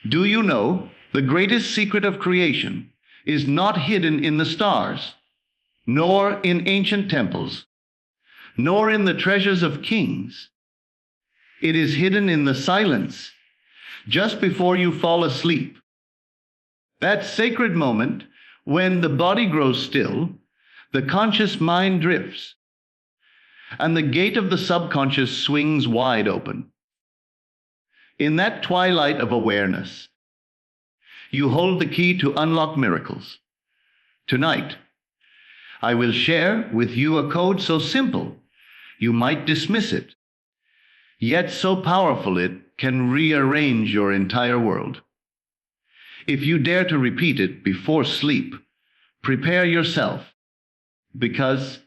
Do you know the greatest secret of creation is not hidden in the stars, nor in ancient temples, nor in the treasures of kings? It is hidden in the silence just before you fall asleep. That sacred moment when the body grows still, the conscious mind drifts, and the gate of the subconscious swings wide open. In that twilight of awareness, you hold the key to unlock miracles. Tonight, I will share with you a code so simple you might dismiss it, yet so powerful it can rearrange your entire world. If you dare to repeat it before sleep, prepare yourself, because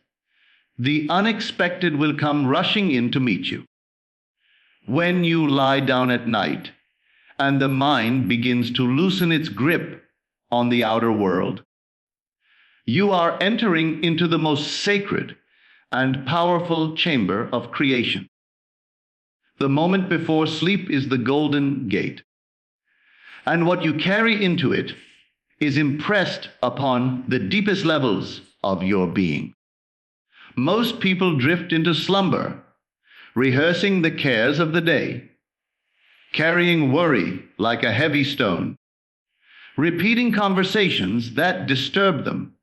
the unexpected will come rushing in to meet you. When you lie down at night and the mind begins to loosen its grip on the outer world, you are entering into the most sacred and powerful chamber of creation. The moment before sleep is the golden gate, and what you carry into it is impressed upon the deepest levels of your being. Most people drift into slumber, rehearsing the cares of the day, carrying worry like a heavy stone, repeating conversations that disturb them,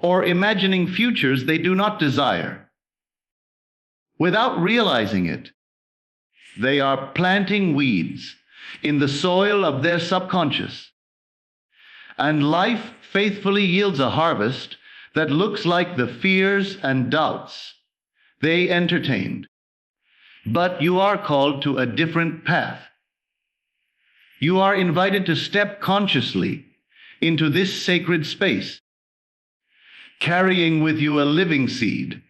or imagining futures they do not desire. Without realizing it, they are planting weeds in the soil of their subconscious, and life faithfully yields a harvest that looks like the fears and doubts they entertained. But you are called to a different path. You are invited to step consciously into this sacred space, carrying with you a living seed,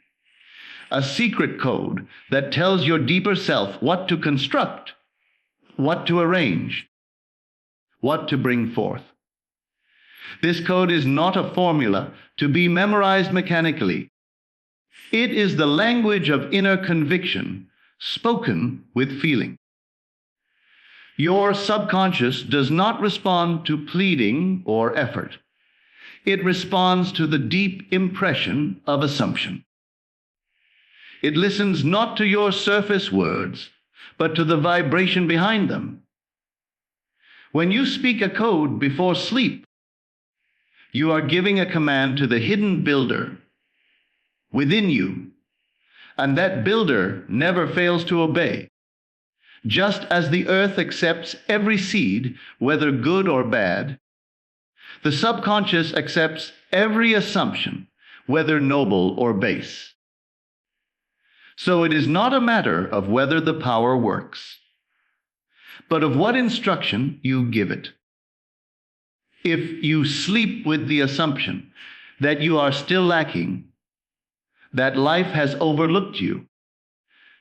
a secret code that tells your deeper self what to construct, what to arrange, what to bring forth. This code is not a formula to be memorized mechanically. It is the language of inner conviction, spoken with feeling. Your subconscious does not respond to pleading or effort. It responds to the deep impression of assumption. It listens not to your surface words, but to the vibration behind them. When you speak a code before sleep, you are giving a command to the hidden builder within you, and that builder never fails to obey. Just as the earth accepts every seed, whether good or bad, the subconscious accepts every assumption, whether noble or base. So it is not a matter of whether the power works, but of what instruction you give it. If you sleep with the assumption that you are still lacking, that life has overlooked you,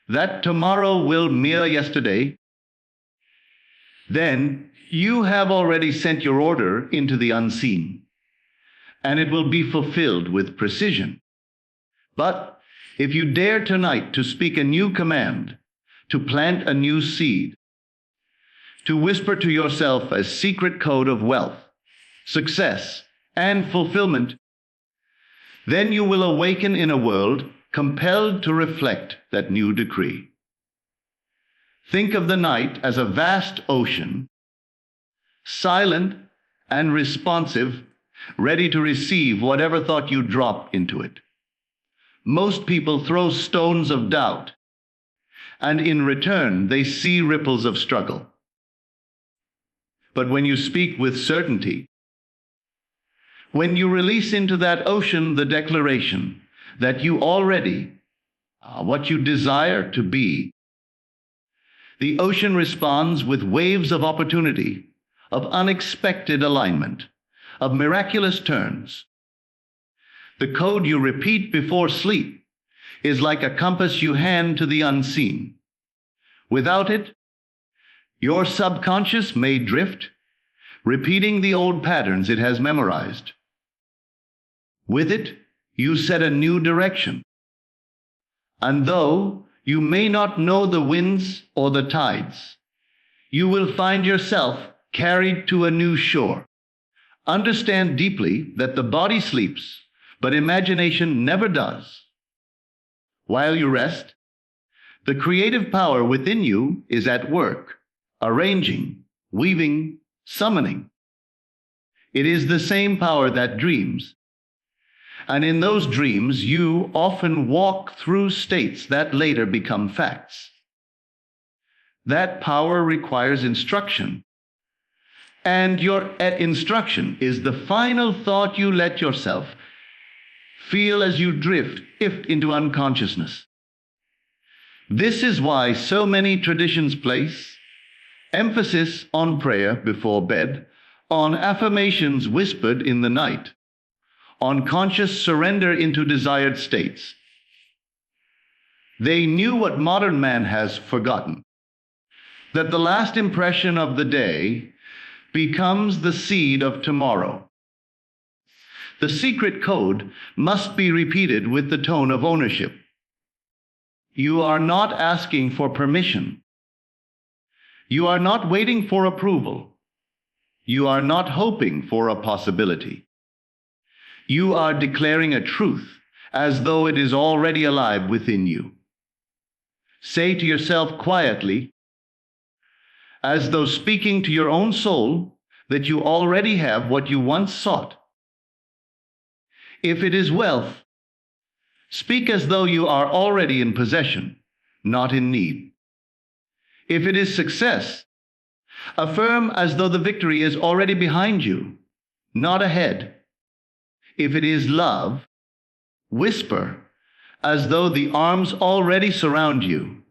that tomorrow will mirror yesterday, then you have already sent your order into the unseen, and it will be fulfilled with precision. But if you dare tonight to speak a new command, to plant a new seed, to whisper to yourself a secret code of wealth, success, and fulfillment, then you will awaken in a world compelled to reflect that new decree. Think of the night as a vast ocean, silent and responsive, ready to receive whatever thought you drop into it. Most people throw stones of doubt, and in return they see ripples of struggle. But when you speak with certainty, when you release into that ocean the declaration that you already are what you desire to be, the ocean responds with waves of opportunity, of unexpected alignment, of miraculous turns. The code you repeat before sleep is like a compass you hand to the unseen. Without it, your subconscious may drift, repeating the old patterns it has memorized. With it, you set a new direction. And though you may not know the winds or the tides, you will find yourself carried to a new shore. Understand deeply that the body sleeps, but imagination never does. While you rest, the creative power within you is at work, arranging, weaving, summoning. It is the same power that dreams. And in those dreams, you often walk through states that later become facts. That power requires instruction. And your instruction is the final thought you let yourself feel as you drift into unconsciousness. This is why so many traditions place emphasis on prayer before bed, on affirmations whispered in the night, on conscious surrender into desired states. They knew what modern man has forgotten, that the last impression of the day becomes the seed of tomorrow. The secret code must be repeated with the tone of ownership. You are not asking for permission. You are not waiting for approval. You are not hoping for a possibility. You are declaring a truth as though it is already alive within you. Say to yourself quietly, as though speaking to your own soul, that you already have what you once sought. If it is wealth, speak as though you are already in possession, not in need. If it is success, affirm as though the victory is already behind you, not ahead. If it is love, whisper as though the arms already surround you,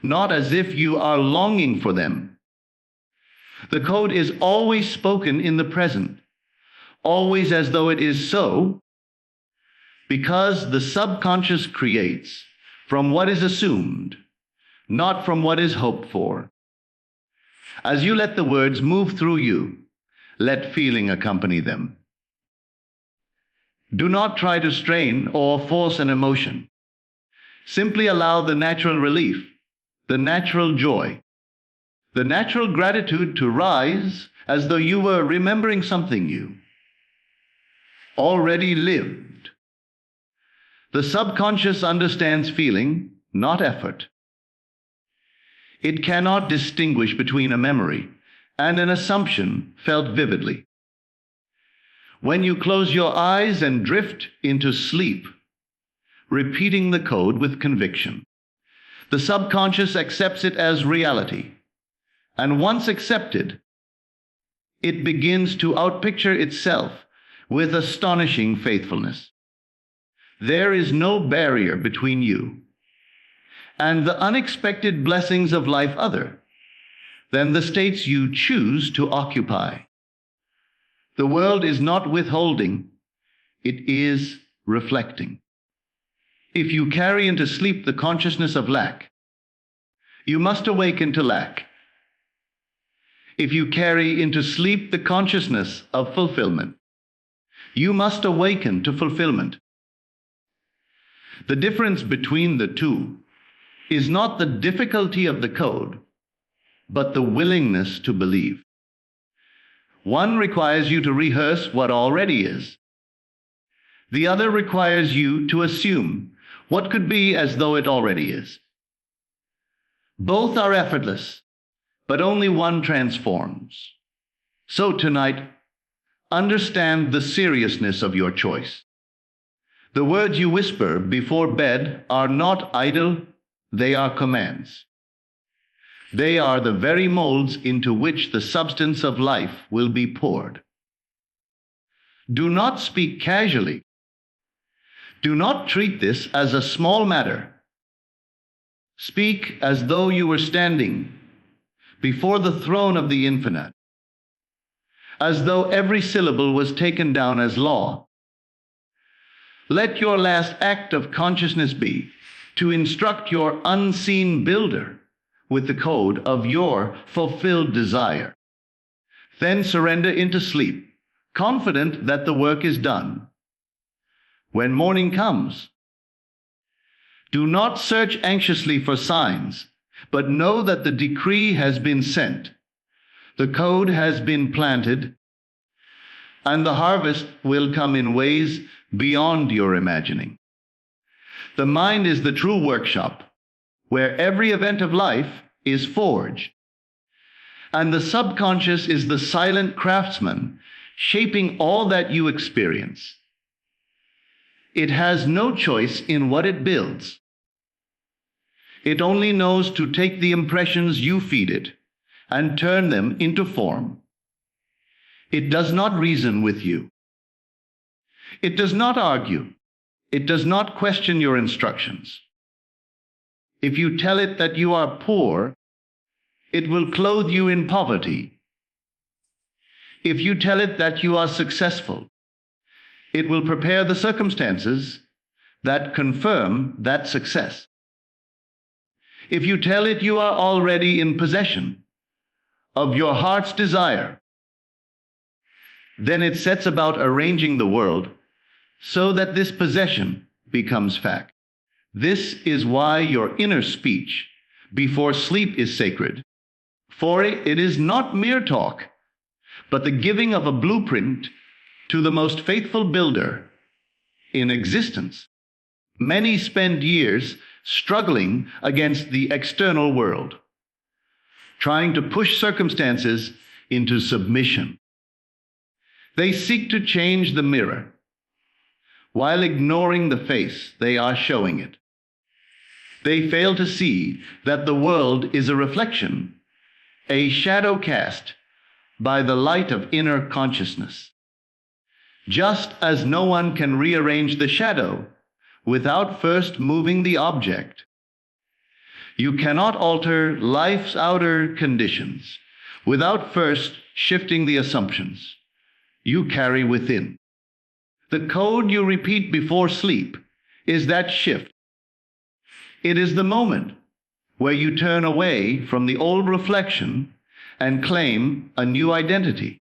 not as if you are longing for them. The code is always spoken in the present, always as though it is so, because the subconscious creates from what is assumed, not from what is hoped for. As you let the words move through you, let feeling accompany them. Do not try to strain or force an emotion. Simply allow the natural relief, the natural joy, the natural gratitude to rise as though you were remembering something you already lived. The subconscious understands feeling, not effort. It cannot distinguish between a memory and an assumption felt vividly. When you close your eyes and drift into sleep, repeating the code with conviction, the subconscious accepts it as reality. And once accepted, it begins to outpicture itself with astonishing faithfulness. There is no barrier between you and the unexpected blessings of life other than the states you choose to occupy. The world is not withholding, it is reflecting. If you carry into sleep the consciousness of lack, you must awaken to lack. If you carry into sleep the consciousness of fulfillment, you must awaken to fulfillment. The difference between the two is not the difficulty of the code, but the willingness to believe. One requires you to rehearse what already is. The other requires you to assume what could be as though it already is. Both are effortless, but only one transforms. So tonight, understand the seriousness of your choice. The words you whisper before bed are not idle, they are commands. They are the very molds into which the substance of life will be poured. Do not speak casually. Do not treat this as a small matter. Speak as though you were standing before the throne of the infinite, as though every syllable was taken down as law. Let your last act of consciousness be to instruct your unseen builder with the code of your fulfilled desire. Then surrender into sleep, confident that the work is done. When morning comes, do not search anxiously for signs, but know that the decree has been sent. The code has been planted, and the harvest will come in ways beyond your imagining. The mind is the true workshop, where every event of life is forged. And the subconscious is the silent craftsman, shaping all that you experience. It has no choice in what it builds. It only knows to take the impressions you feed it and turn them into form. It does not reason with you. It does not argue. It does not question your instructions. If you tell it that you are poor, it will clothe you in poverty. If you tell it that you are successful, it will prepare the circumstances that confirm that success. If you tell it you are already in possession of your heart's desire, then it sets about arranging the world so that this possession becomes fact. This is why your inner speech before sleep is sacred. For it is not mere talk, but the giving of a blueprint to the most faithful builder in existence. Many spend years struggling against the external world, trying to push circumstances into submission. They seek to change the mirror, while ignoring the face they are showing it. They fail to see that the world is a reflection, a shadow cast by the light of inner consciousness. Just as no one can rearrange the shadow without first moving the object, you cannot alter life's outer conditions without first shifting the assumptions you carry within. The code you repeat before sleep is that shift. It is the moment where you turn away from the old reflection and claim a new identity.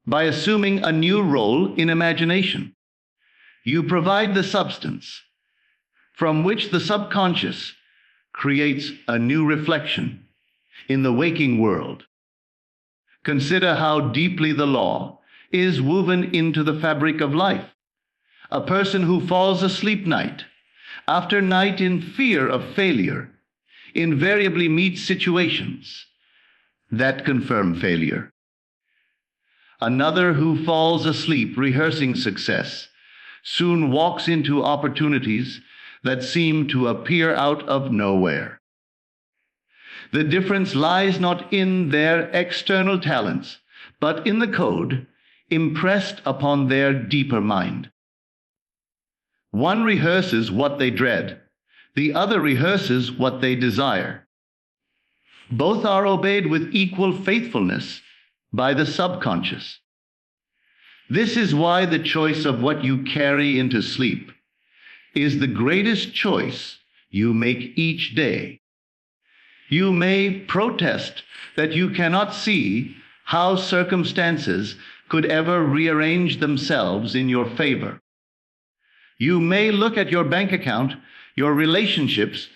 By assuming a new role in imagination, you provide the substance from which the subconscious creates a new reflection in the waking world. Consider how deeply the law is woven into the fabric of life. A person who falls asleep night after night in fear of failure invariably meets situations that confirm failure. Another who falls asleep rehearsing success soon walks into opportunities that seem to appear out of nowhere. The difference lies not in their external talents, but in the code impressed upon their deeper mind. One rehearses what they dread, the other rehearses what they desire. Both are obeyed with equal faithfulness by the subconscious. This is why the choice of what you carry into sleep is the greatest choice you make each day. You may protest that you cannot see how circumstances could ever rearrange themselves in your favor. You may look at your bank account, your relationships,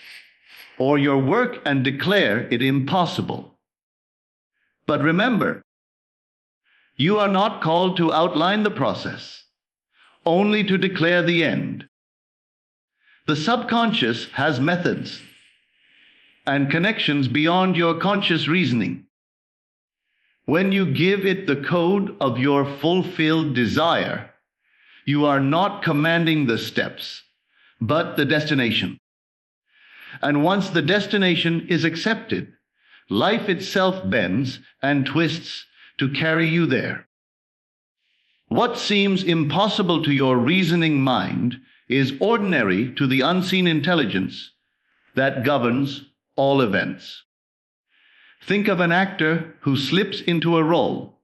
or your work and declare it impossible. But remember, you are not called to outline the process, only to declare the end. The subconscious has methods and connections beyond your conscious reasoning. When you give it the code of your fulfilled desire, you are not commanding the steps, but the destination. And once the destination is accepted, life itself bends and twists to carry you there. What seems impossible to your reasoning mind is ordinary to the unseen intelligence that governs all events. Think of an actor who slips into a role.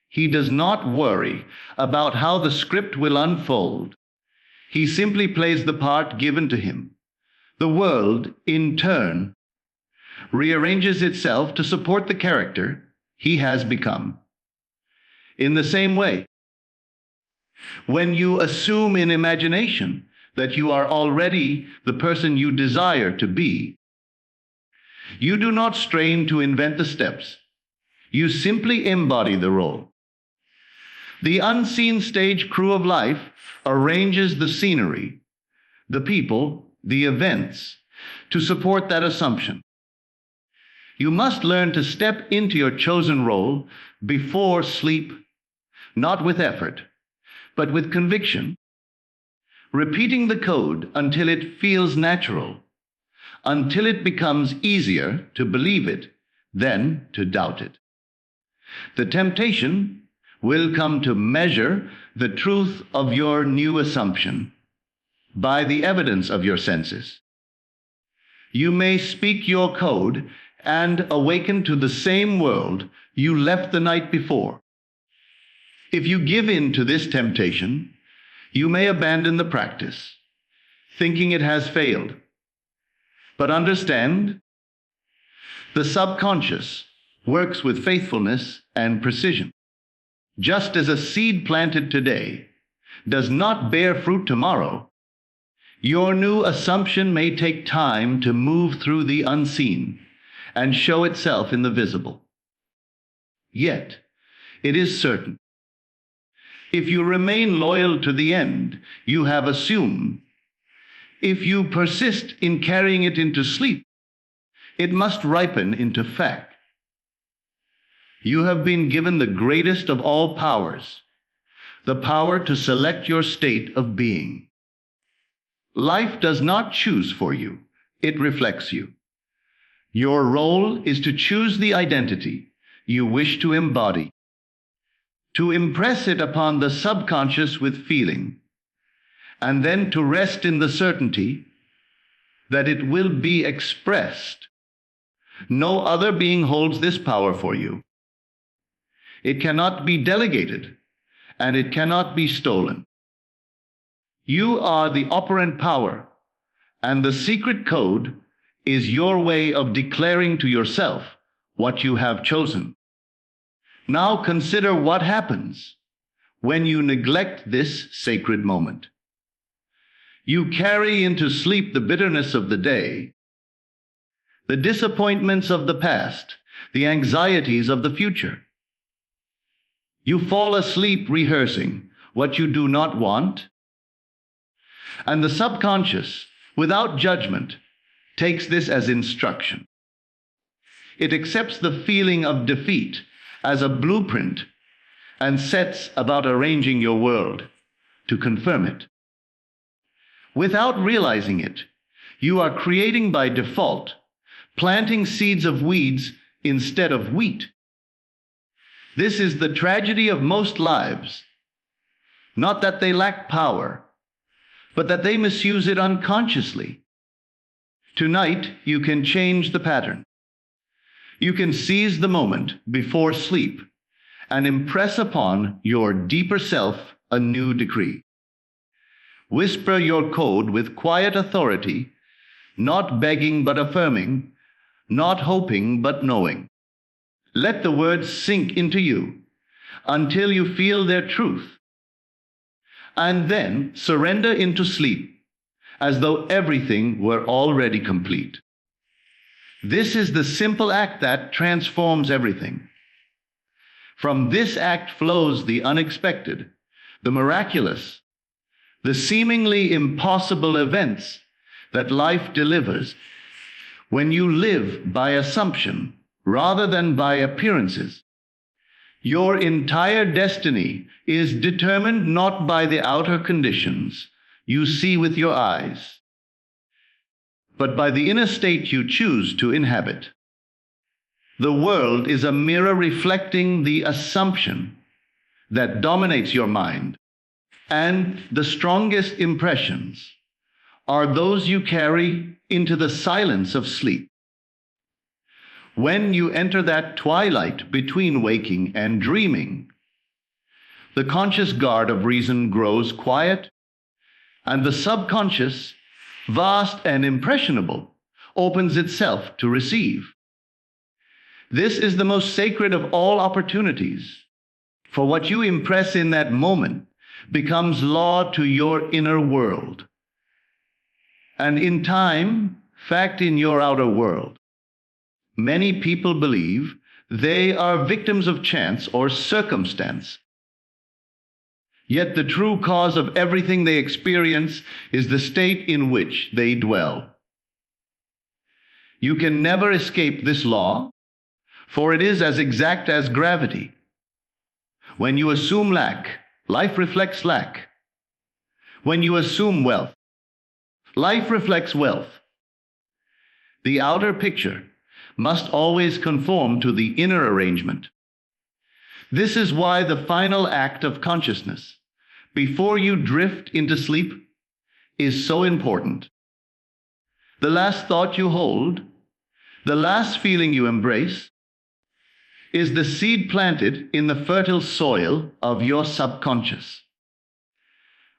He does not worry about how the script will unfold. He simply plays the part given to him. The world, in turn, rearranges itself to support the character he has become. In the same way, when you assume in imagination that you are already the person you desire to be, you do not strain to invent the steps. You simply embody the role. The unseen stage crew of life arranges the scenery, the people, the events, to support that assumption. You must learn to step into your chosen role before sleep, not with effort, but with conviction, repeating the code until it feels natural, until it becomes easier to believe it than to doubt it. The temptation will come to measure the truth of your new assumption by the evidence of your senses. You may speak your code and awaken to the same world you left the night before. If you give in to this temptation, you may abandon the practice, thinking it has failed. But understand, the subconscious works with faithfulness and precision. Just as a seed planted today does not bear fruit tomorrow, your new assumption may take time to move through the unseen and show itself in the visible. Yet, it is certain. If you remain loyal to the end you have assumed, if you persist in carrying it into sleep, it must ripen into fact. You have been given the greatest of all powers, the power to select your state of being. Life does not choose for you, it reflects you. Your role is to choose the identity you wish to embody, to impress it upon the subconscious with feeling, and then to rest in the certainty that it will be expressed. No other being holds this power for you. It cannot be delegated, and it cannot be stolen. You are the operant power, and the secret code is your way of declaring to yourself what you have chosen. Now consider what happens when you neglect this sacred moment. You carry into sleep the bitterness of the day, the disappointments of the past, the anxieties of the future. You fall asleep rehearsing what you do not want, and the subconscious, without judgment, takes this as instruction. It accepts the feeling of defeat as a blueprint and sets about arranging your world to confirm it. Without realizing it, you are creating by default, planting seeds of weeds instead of wheat. This is the tragedy of most lives. Not that they lack power, but that they misuse it unconsciously. Tonight, you can change the pattern. You can seize the moment before sleep and impress upon your deeper self a new decree. Whisper your code with quiet authority, not begging but affirming, not hoping but knowing. Let the words sink into you until you feel their truth, and then surrender into sleep as though everything were already complete. This is the simple act that transforms everything. From this act flows the unexpected, the miraculous, the seemingly impossible events that life delivers when you live by assumption rather than by appearances. Your entire destiny is determined not by the outer conditions you see with your eyes, but by the inner state you choose to inhabit. The world is a mirror reflecting the assumption that dominates your mind, and the strongest impressions are those you carry into the silence of sleep. When you enter that twilight between waking and dreaming, the conscious guard of reason grows quiet, and the subconscious, vast and impressionable, opens itself to receive. This is the most sacred of all opportunities, for what you impress in that moment becomes law to your inner world, and in time, fact in your outer world. Many people believe They are victims of chance or circumstance. Yet the true cause of everything they experience is the state in which they dwell. You can never escape this law, for it is as exact as gravity. When you assume lack, life reflects lack. When you assume wealth, life reflects wealth. The outer picture must always conform to the inner arrangement. This is why the final act of consciousness, before you drift into sleep, is so important. The last thought you hold, the last feeling you embrace, is the seed planted in the fertile soil of your subconscious.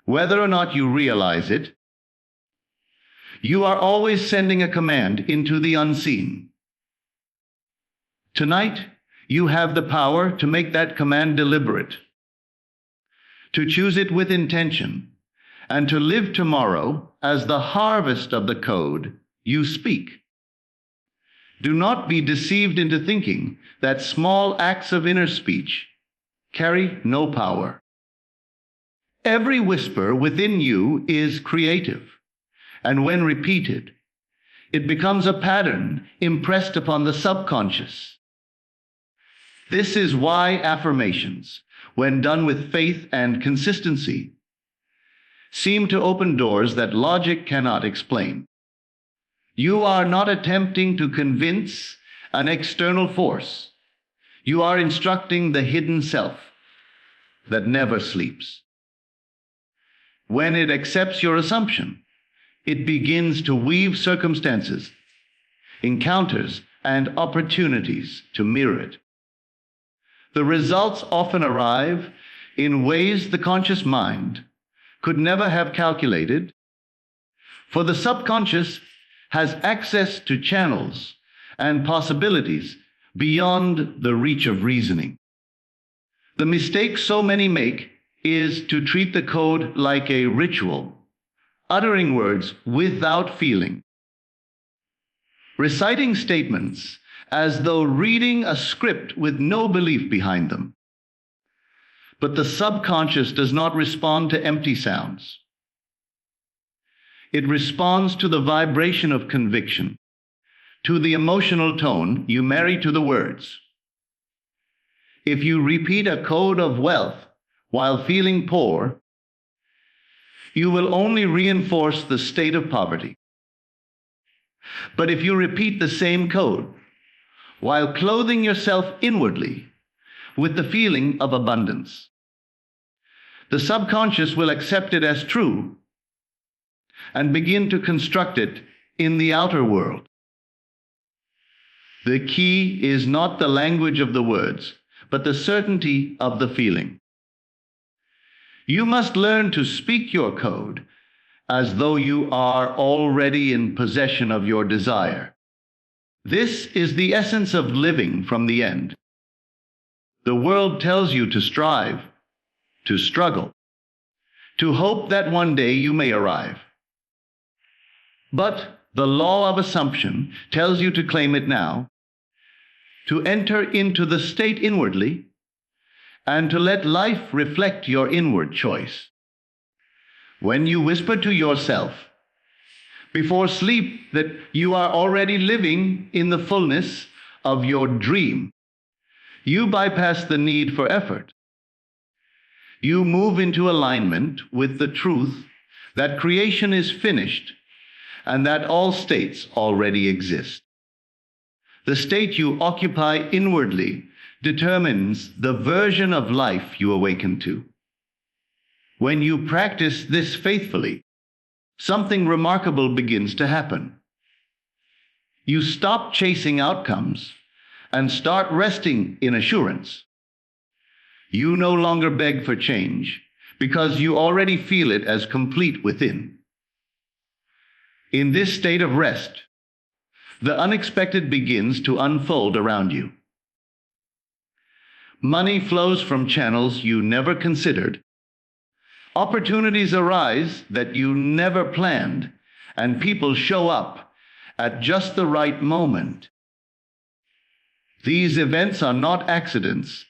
Whether or not you realize it, you are always sending a command into the unseen. Tonight, you have the power to make that command deliberate, to choose it with intention, and to live tomorrow as the harvest of the code you speak. Do not be deceived into thinking that small acts of inner speech carry no power. Every whisper within you is creative, and when repeated, it becomes a pattern impressed upon the subconscious. This is why affirmations, when done with faith and consistency, seem to open doors that logic cannot explain. You are not attempting to convince an external force. You are instructing the hidden self that never sleeps. When it accepts your assumption, it begins to weave circumstances, encounters, and opportunities to mirror it. The results often arrive in ways the conscious mind could never have calculated, for the subconscious has access to channels and possibilities beyond the reach of reasoning. The mistake so many make is to treat the code like a ritual, uttering words without feeling, reciting statements as though reading a script with no belief behind them. But the subconscious does not respond to empty sounds. It responds to the vibration of conviction, to the emotional tone you marry to the words. If you repeat a code of wealth while feeling poor, you will only reinforce the state of poverty. But if you repeat the same code while clothing yourself inwardly with the feeling of abundance, the subconscious will accept it as true and begin to construct it in the outer world. The key is not the language of the words, but the certainty of the feeling. You must learn to speak your code as though you are already in possession of your desire. This is the essence of living from the end. The world tells you to strive, to struggle, to hope that one day you may arrive. But the law of assumption tells you to claim it now, to enter into the state inwardly, and to let life reflect your inward choice. When you whisper to yourself before sleep that you are already living in the fullness of your dream, you bypass the need for effort. You move into alignment with the truth that creation is finished and that all states already exist. The state you occupy inwardly determines the version of life you awaken to. When you practice this faithfully, something remarkable begins to happen. You stop chasing outcomes and start resting in assurance. You no longer beg for change because you already feel it as complete within. In this state of rest, the unexpected begins to unfold around you. Money flows from channels you never considered. Opportunities arise that you never planned, and people show up at just the right moment. These events are not accidents.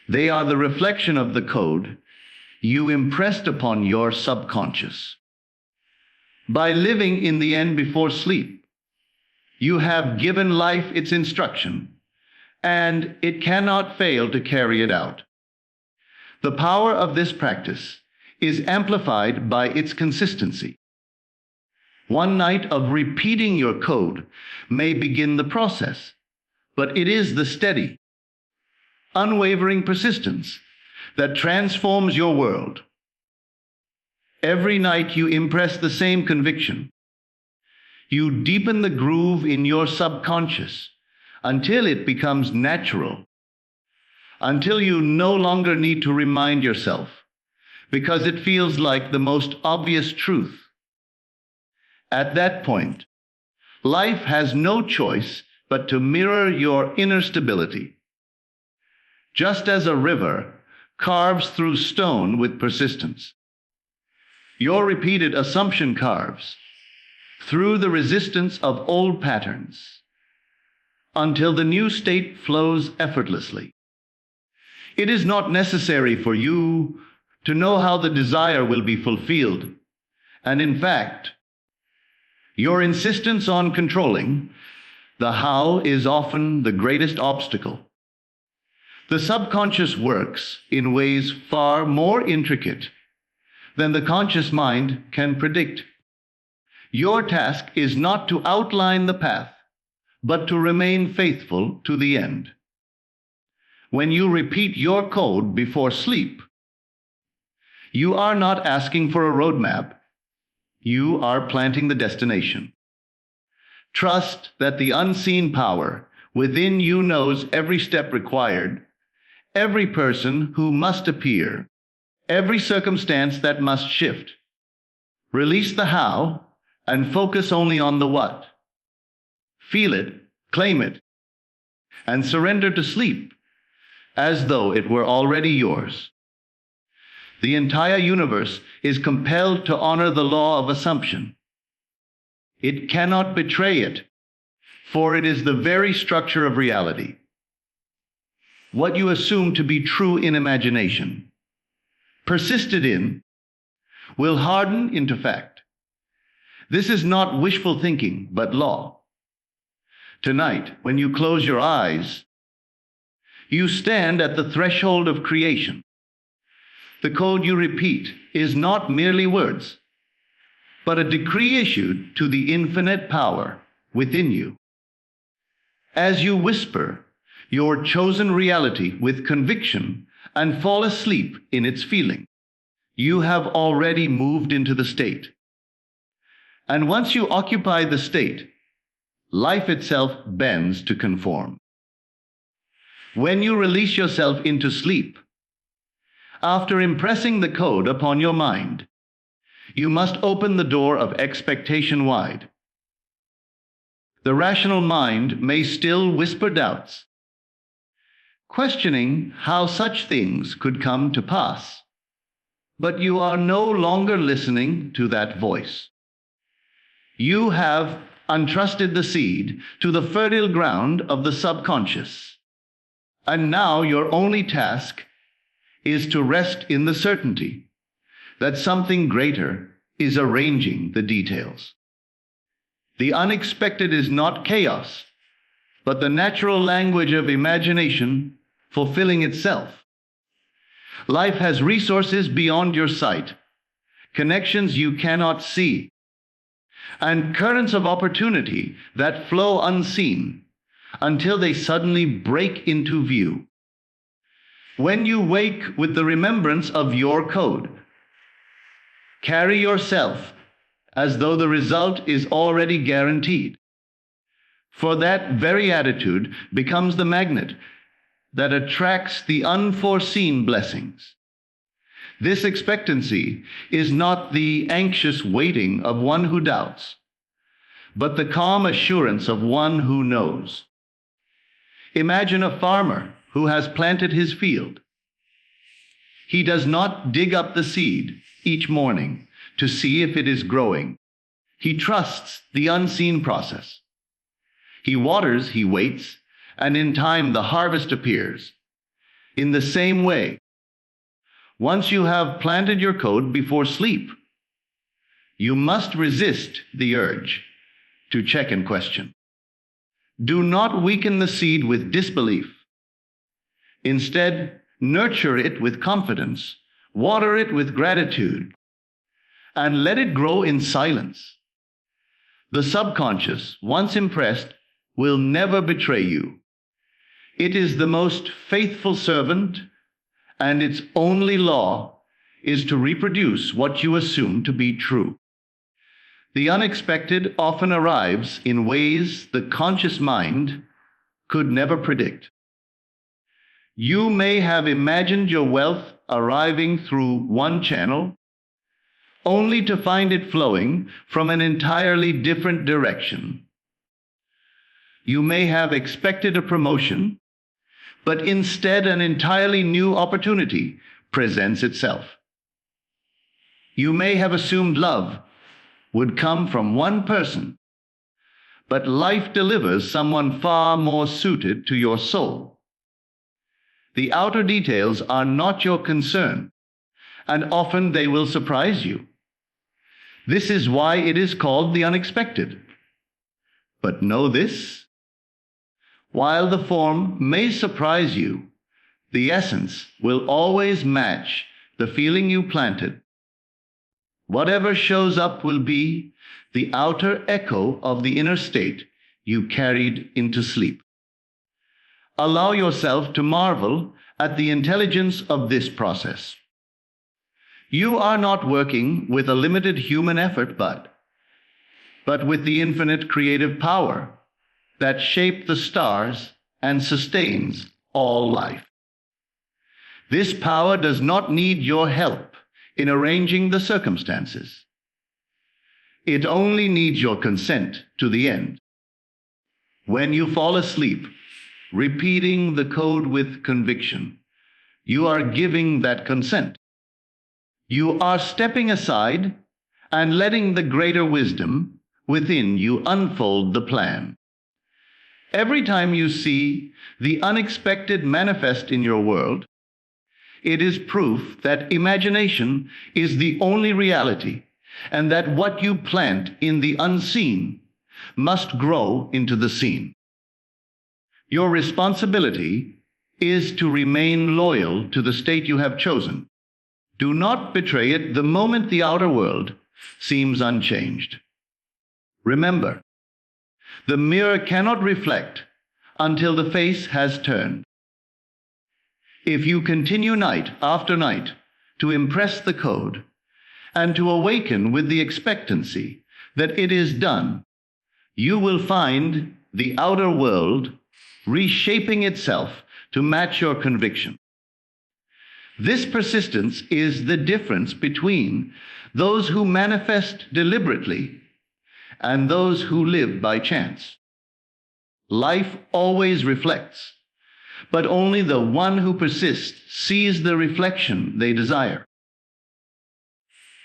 They are the reflection of the code you impressed upon your subconscious. By living in the end before sleep, you have given life its instruction, and it cannot fail to carry it out. The power of this practice is amplified by its consistency. One night of repeating your code may begin the process, but it is the steady, unwavering persistence that transforms your world. Every night you impress the same conviction. You deepen the groove in your subconscious until it becomes natural, until you no longer need to remind yourself, because it feels like the most obvious truth. At that point, life has no choice but to mirror your inner stability. Just as a river carves through stone with persistence, your repeated assumption carves through the resistance of old patterns until the new state flows effortlessly. It is not necessary for you to know how the desire will be fulfilled, and in fact, your insistence on controlling the how is often the greatest obstacle. The subconscious works in ways far more intricate than the conscious mind can predict. Your task is not to outline the path, but to remain faithful to the end. When you repeat your code before sleep, you are not asking for a roadmap. You are planting the destination. Trust that the unseen power within you knows every step required, every person who must appear, every circumstance that must shift. Release the how and focus only on the what. Feel it, claim it, and surrender to sleep as though it were already yours. The entire universe is compelled to honor the law of assumption. It cannot betray it, for it is the very structure of reality. What you assume to be true in imagination, persisted in, will harden into fact. This is not wishful thinking, but law. Tonight, when you close your eyes, you stand at the threshold of creation. The code you repeat is not merely words, but a decree issued to the infinite power within you. As you whisper your chosen reality with conviction and fall asleep in its feeling, you have already moved into the state. And once you occupy the state, life itself bends to conform. When you release yourself into sleep, after impressing the code upon your mind, you must open the door of expectation wide. The rational mind may still whisper doubts, questioning how such things could come to pass. But you are no longer listening to that voice. You have entrusted the seed to the fertile ground of the subconscious. And now your only task is to rest in the certainty that something greater is arranging the details. The unexpected is not chaos, but the natural language of imagination fulfilling itself. Life has resources beyond your sight, connections you cannot see, and currents of opportunity that flow unseen until they suddenly break into view. When you wake with the remembrance of your code, carry yourself as though the result is already guaranteed. For that very attitude becomes the magnet that attracts the unforeseen blessings. This expectancy is not the anxious waiting of one who doubts, but the calm assurance of one who knows. Imagine a farmer who has planted his field. He does not dig up the seed each morning to see if it is growing. He trusts the unseen process. He waters, he waits, and in time the harvest appears. In the same way, once you have planted your code before sleep, you must resist the urge to check and question. Do not weaken the seed with disbelief. Instead, nurture it with confidence, water it with gratitude, and let it grow in silence. The subconscious, once impressed, will never betray you. It is the most faithful servant, and its only law is to reproduce what you assume to be true. The unexpected often arrives in ways the conscious mind could never predict. You may have imagined your wealth arriving through one channel, only to find it flowing from an entirely different direction. You may have expected a promotion, but instead an entirely new opportunity presents itself. You may have assumed love would come from one person, but life delivers someone far more suited to your soul. The outer details are not your concern, and often they will surprise you. This is why it is called the unexpected. But know this: while the form may surprise you, the essence will always match the feeling you planted. Whatever shows up will be the outer echo of the inner state you carried into sleep. Allow yourself to marvel at the intelligence of this process. You are not working with a limited human effort, but with the infinite creative power that shaped the stars and sustains all life. This power does not need your help in arranging the circumstances. It only needs your consent to the end. When you fall asleep, repeating the code with conviction, you are giving that consent. You are stepping aside and letting the greater wisdom within you unfold the plan. Every time you see the unexpected manifest in your world, it is proof that imagination is the only reality, and that what you plant in the unseen must grow into the seen. Your responsibility is to remain loyal to the state you have chosen. Do not betray it the moment the outer world seems unchanged. Remember, the mirror cannot reflect until the face has turned. If you continue night after night to impress the code and to awaken with the expectancy that it is done, you will find the outer world reshaping itself to match your conviction. This persistence is the difference between those who manifest deliberately and those who live by chance. Life always reflects, but only the one who persists sees the reflection they desire.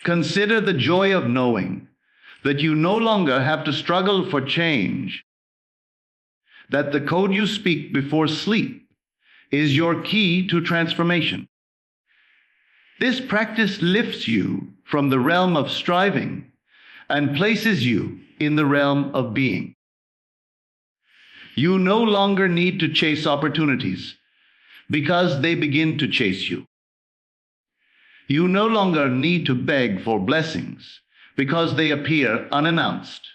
Consider the joy of knowing that you no longer have to struggle for change, that the code you speak before sleep is your key to transformation. This practice lifts you from the realm of striving and places you in the realm of being. You no longer need to chase opportunities because they begin to chase you. You no longer need to beg for blessings because they appear unannounced,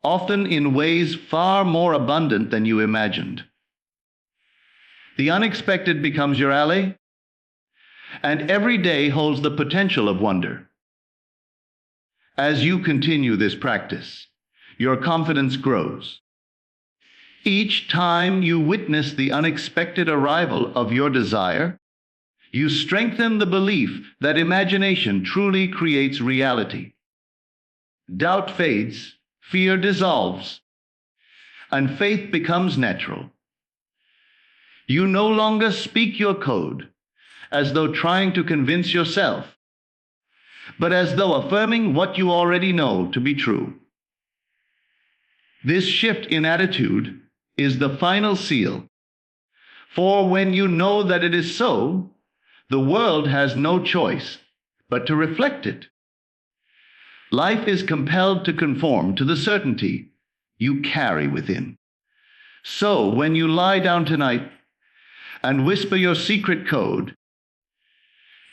often in ways far more abundant than you imagined. The unexpected becomes your ally, and every day holds the potential of wonder. As you continue this practice, your confidence grows. Each time you witness the unexpected arrival of your desire, you strengthen the belief that imagination truly creates reality. Doubt fades, fear dissolves, and faith becomes natural. You no longer speak your code as though trying to convince yourself, but as though affirming what you already know to be true. This shift in attitude is the final seal. For when you know that it is so, the world has no choice but to reflect it. Life is compelled to conform to the certainty you carry within. So when you lie down tonight and whisper your secret code,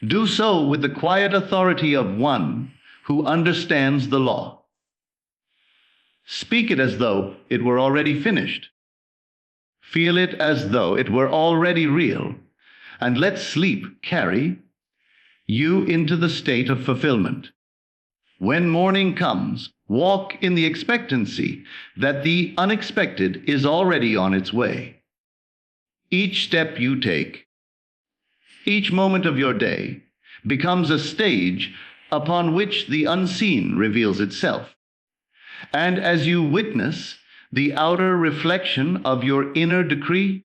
do so with the quiet authority of one who understands the law. Speak it as though it were already finished. Feel it as though it were already real, and let sleep carry you into the state of fulfillment. When morning comes, walk in the expectancy that the unexpected is already on its way. Each step you take, each moment of your day, becomes a stage upon which the unseen reveals itself. And as you witness the outer reflection of your inner decree,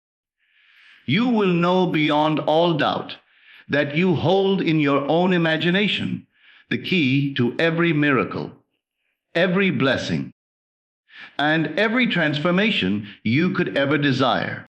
you will know beyond all doubt that you hold in your own imagination the key to every miracle, every blessing, and every transformation you could ever desire.